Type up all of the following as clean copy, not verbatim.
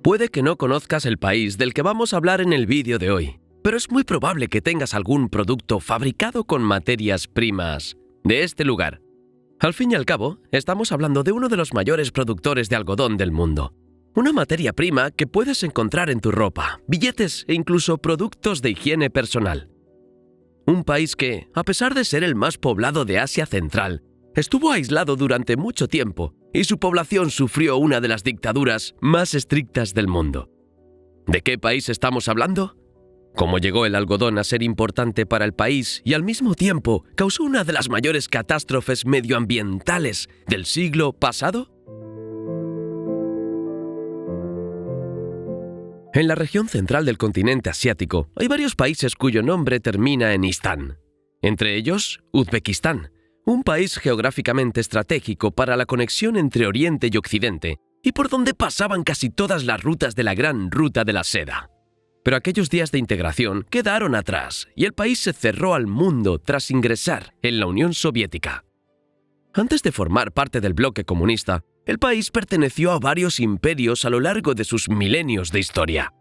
Puede que no conozcas el país del que vamos a hablar en el vídeo de hoy, pero es muy probable que tengas algún producto fabricado con materias primas de este lugar. Al fin y al cabo, estamos hablando de uno de los mayores productores de algodón del mundo. Una materia prima que puedes encontrar en tu ropa, billetes e incluso productos de higiene personal. Un país que, a pesar de ser el más poblado de Asia Central, estuvo aislado durante mucho tiempo y su población sufrió una de las dictaduras más estrictas del mundo. ¿De qué país estamos hablando? ¿Cómo llegó el algodón a ser importante para el país y al mismo tiempo causó una de las mayores catástrofes medioambientales del siglo pasado? En la región central del continente asiático hay varios países cuyo nombre termina en istán. Entre ellos, Uzbekistán, un país geográficamente estratégico para la conexión entre Oriente y Occidente y por donde pasaban casi todas las rutas de la Gran Ruta de la Seda. Pero aquellos días de integración quedaron atrás y el país se cerró al mundo tras ingresar en la Unión Soviética. Antes de formar parte del bloque comunista, el país perteneció a varios imperios a lo largo de sus milenios de historia.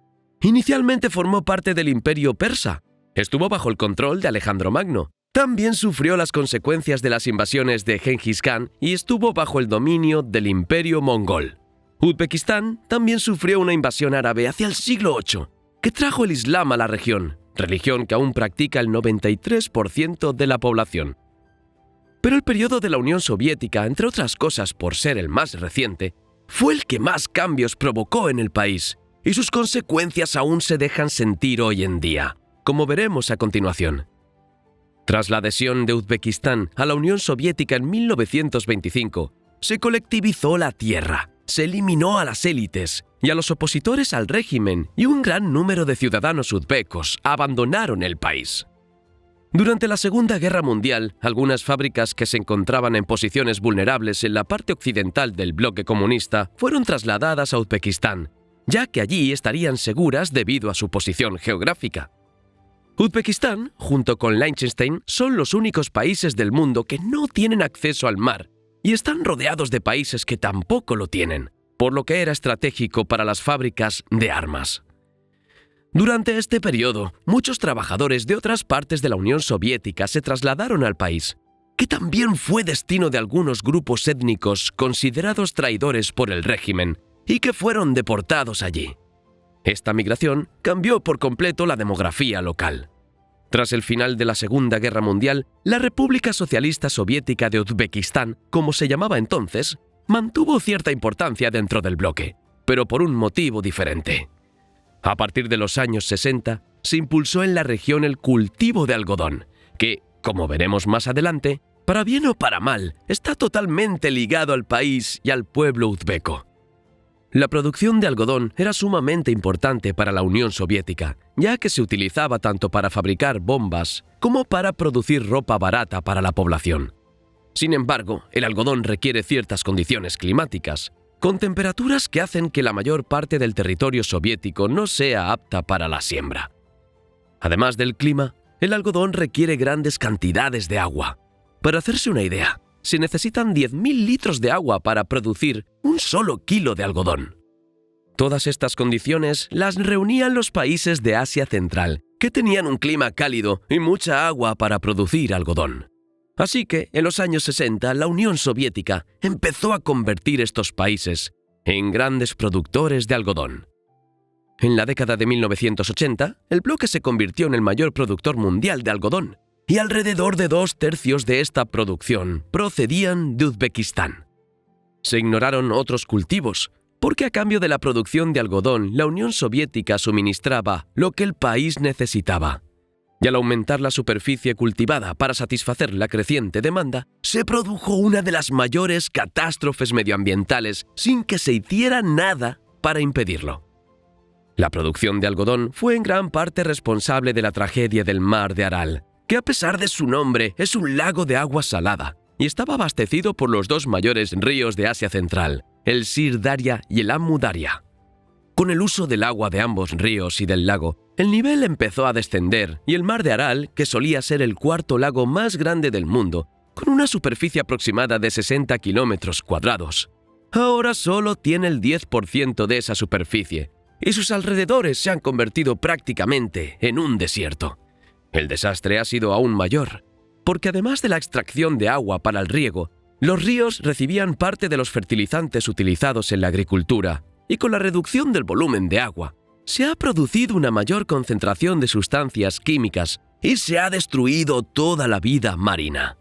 Inicialmente formó parte del Imperio Persa. Estuvo bajo el control de Alejandro Magno. También sufrió las consecuencias de las invasiones de Gengis Khan y estuvo bajo el dominio del Imperio Mongol. Uzbekistán también sufrió una invasión árabe hacia el siglo VIII, que trajo el Islam a la región, religión que aún practica el 93% de la población. Pero el periodo de la Unión Soviética, entre otras cosas por ser el más reciente, fue el que más cambios provocó en el país, y sus consecuencias aún se dejan sentir hoy en día, como veremos a continuación. Tras la adhesión de Uzbekistán a la Unión Soviética en 1925, se colectivizó la tierra, se eliminó a las élites y a los opositores al régimen, y un gran número de ciudadanos uzbecos abandonaron el país. Durante la Segunda Guerra Mundial, algunas fábricas que se encontraban en posiciones vulnerables en la parte occidental del bloque comunista fueron trasladadas a Uzbekistán, ya que allí estarían seguras debido a su posición geográfica. Uzbekistán, junto con Liechtenstein, son los únicos países del mundo que no tienen acceso al mar y están rodeados de países que tampoco lo tienen, por lo que era estratégico para las fábricas de armas. Durante este periodo, muchos trabajadores de otras partes de la Unión Soviética se trasladaron al país, que también fue destino de algunos grupos étnicos considerados traidores por el régimen y que fueron deportados allí. Esta migración cambió por completo la demografía local. Tras el final de la Segunda Guerra Mundial, la República Socialista Soviética de Uzbekistán, como se llamaba entonces, mantuvo cierta importancia dentro del bloque, pero por un motivo diferente. A partir de los años 60, se impulsó en la región el cultivo de algodón, que, como veremos más adelante, para bien o para mal, está totalmente ligado al país y al pueblo uzbeco. La producción de algodón era sumamente importante para la Unión Soviética, ya que se utilizaba tanto para fabricar bombas como para producir ropa barata para la población. Sin embargo, el algodón requiere ciertas condiciones climáticas, con temperaturas que hacen que la mayor parte del territorio soviético no sea apta para la siembra. Además del clima, el algodón requiere grandes cantidades de agua. Para hacerse una idea, se necesitan 10.000 litros de agua para producir un solo kilo de algodón. Todas estas condiciones las reunían los países de Asia Central, que tenían un clima cálido y mucha agua para producir algodón. Así que, en los años 60, la Unión Soviética empezó a convertir estos países en grandes productores de algodón. En la década de 1980, el bloque se convirtió en el mayor productor mundial de algodón, y alrededor de 2/3 de esta producción procedían de Uzbekistán. Se ignoraron otros cultivos, porque a cambio de la producción de algodón, la Unión Soviética suministraba lo que el país necesitaba. Y al aumentar la superficie cultivada para satisfacer la creciente demanda, se produjo una de las mayores catástrofes medioambientales sin que se hiciera nada para impedirlo. La producción de algodón fue en gran parte responsable de la tragedia del mar de Aral, que a pesar de su nombre es un lago de agua salada y estaba abastecido por los dos mayores ríos de Asia Central, el Sir Daria y el Amu Daria. Con el uso del agua de ambos ríos y del lago, el nivel empezó a descender y el mar de Aral, que solía ser el cuarto lago más grande del mundo, con una superficie aproximada de 60 kilómetros cuadrados, ahora solo tiene el 10% de esa superficie, y sus alrededores se han convertido prácticamente en un desierto. El desastre ha sido aún mayor, porque además de la extracción de agua para el riego, los ríos recibían parte de los fertilizantes utilizados en la agricultura, y con la reducción del volumen de agua, se ha producido una mayor concentración de sustancias químicas y se ha destruido toda la vida marina.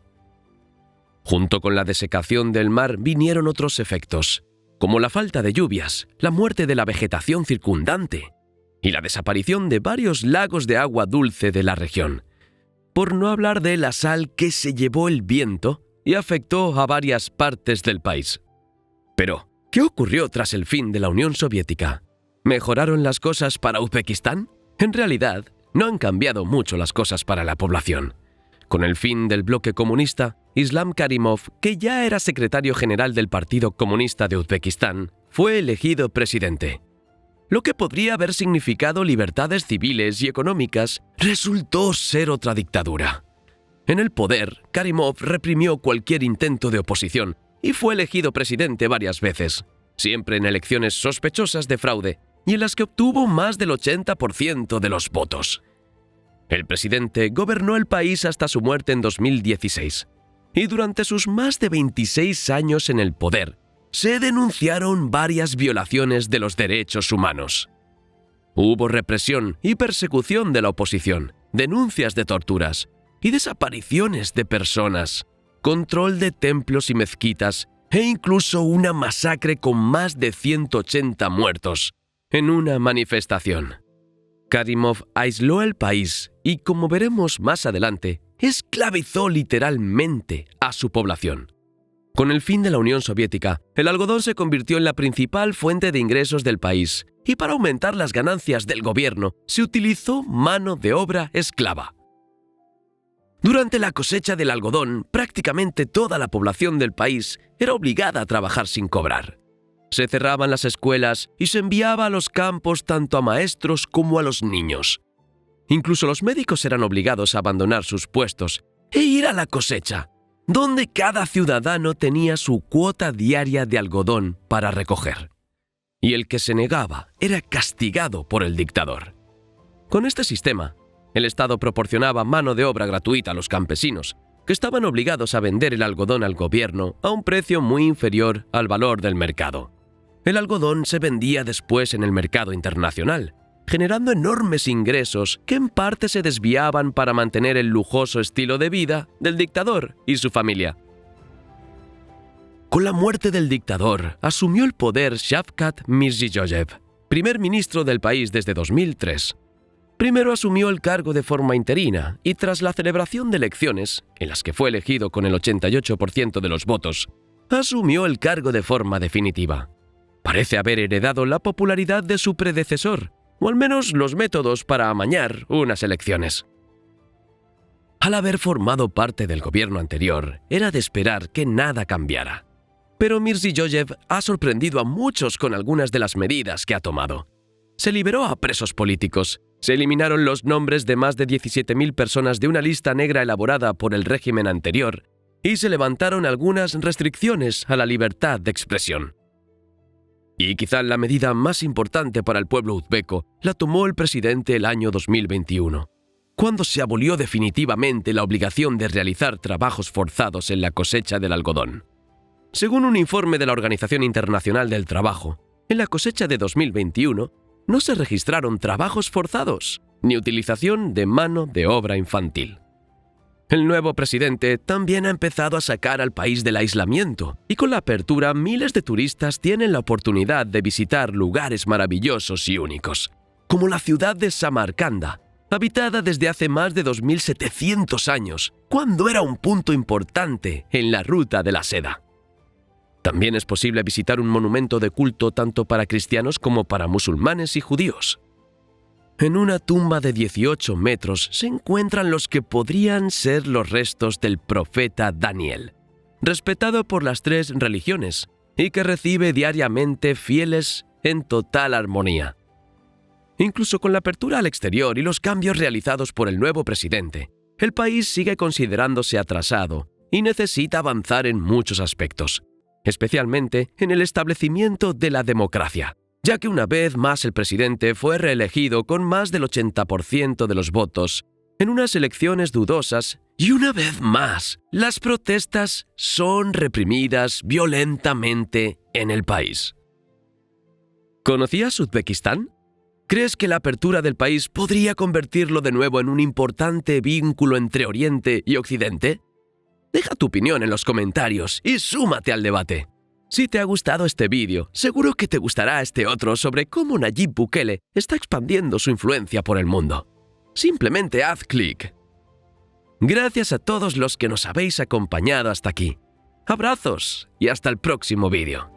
Junto con la desecación del mar vinieron otros efectos, como la falta de lluvias, la muerte de la vegetación circundante y la desaparición de varios lagos de agua dulce de la región, por no hablar de la sal que se llevó el viento y afectó a varias partes del país. Pero, ¿qué ocurrió tras el fin de la Unión Soviética? ¿Mejoraron las cosas para Uzbekistán? En realidad, no han cambiado mucho las cosas para la población. Con el fin del bloque comunista, Islam Karimov, que ya era secretario general del Partido Comunista de Uzbekistán, fue elegido presidente. Lo que podría haber significado libertades civiles y económicas resultó ser otra dictadura. En el poder, Karimov reprimió cualquier intento de oposición y fue elegido presidente varias veces, siempre en elecciones sospechosas de fraude y en las que obtuvo más del 80% de los votos. El presidente gobernó el país hasta su muerte en 2016, y durante sus más de 26 años en el poder, se denunciaron varias violaciones de los derechos humanos. Hubo represión y persecución de la oposición, denuncias de torturas y desapariciones de personas, control de templos y mezquitas e incluso una masacre con más de 180 muertos en una manifestación. Karimov aisló el país y, como veremos más adelante, esclavizó literalmente a su población. Con el fin de la Unión Soviética, el algodón se convirtió en la principal fuente de ingresos del país, y para aumentar las ganancias del gobierno se utilizó mano de obra esclava. Durante la cosecha del algodón, prácticamente toda la población del país era obligada a trabajar sin cobrar. Se cerraban las escuelas y se enviaba a los campos tanto a maestros como a los niños. Incluso los médicos eran obligados a abandonar sus puestos e ir a la cosecha, donde cada ciudadano tenía su cuota diaria de algodón para recoger. Y el que se negaba era castigado por el dictador. Con este sistema, el Estado proporcionaba mano de obra gratuita a los campesinos, que estaban obligados a vender el algodón al gobierno a un precio muy inferior al valor del mercado. El algodón se vendía después en el mercado internacional, generando enormes ingresos que en parte se desviaban para mantener el lujoso estilo de vida del dictador y su familia. Con la muerte del dictador, asumió el poder Shavkat Mirziyoyev, primer ministro del país desde 2003. Primero asumió el cargo de forma interina y tras la celebración de elecciones, en las que fue elegido con el 88% de los votos, asumió el cargo de forma definitiva. Parece haber heredado la popularidad de su predecesor, o al menos los métodos para amañar unas elecciones. Al haber formado parte del gobierno anterior, era de esperar que nada cambiara. Pero Mirziyoyev ha sorprendido a muchos con algunas de las medidas que ha tomado. Se liberó a presos políticos, se eliminaron los nombres de más de 17.000 personas de una lista negra elaborada por el régimen anterior y se levantaron algunas restricciones a la libertad de expresión. Y quizá la medida más importante para el pueblo uzbeco la tomó el presidente el año 2021, cuando se abolió definitivamente la obligación de realizar trabajos forzados en la cosecha del algodón. Según un informe de la Organización Internacional del Trabajo, en la cosecha de 2021 no se registraron trabajos forzados ni utilización de mano de obra infantil. El nuevo presidente también ha empezado a sacar al país del aislamiento y con la apertura miles de turistas tienen la oportunidad de visitar lugares maravillosos y únicos, como la ciudad de Samarcanda, habitada desde hace más de 2700 años, cuando era un punto importante en la ruta de la seda. También es posible visitar un monumento de culto tanto para cristianos como para musulmanes y judíos. En una tumba de 18 metros se encuentran los que podrían ser los restos del profeta Daniel, respetado por las 3 religiones y que recibe diariamente fieles en total armonía. Incluso con la apertura al exterior y los cambios realizados por el nuevo presidente, el país sigue considerándose atrasado y necesita avanzar en muchos aspectos. especialmente en el establecimiento de la democracia, ya que una vez más el presidente fue reelegido con más del 80% de los votos en unas elecciones dudosas, y una vez más, las protestas son reprimidas violentamente en el país. ¿Conocías Uzbekistán? ¿Crees que la apertura del país podría convertirlo de nuevo en un importante vínculo entre Oriente y Occidente? Deja tu opinión en los comentarios y súmate al debate. Si te ha gustado este vídeo, seguro que te gustará este otro sobre cómo Nayib Bukele está expandiendo su influencia por el mundo. Simplemente haz clic. Gracias a todos los que nos habéis acompañado hasta aquí. Abrazos y hasta el próximo vídeo.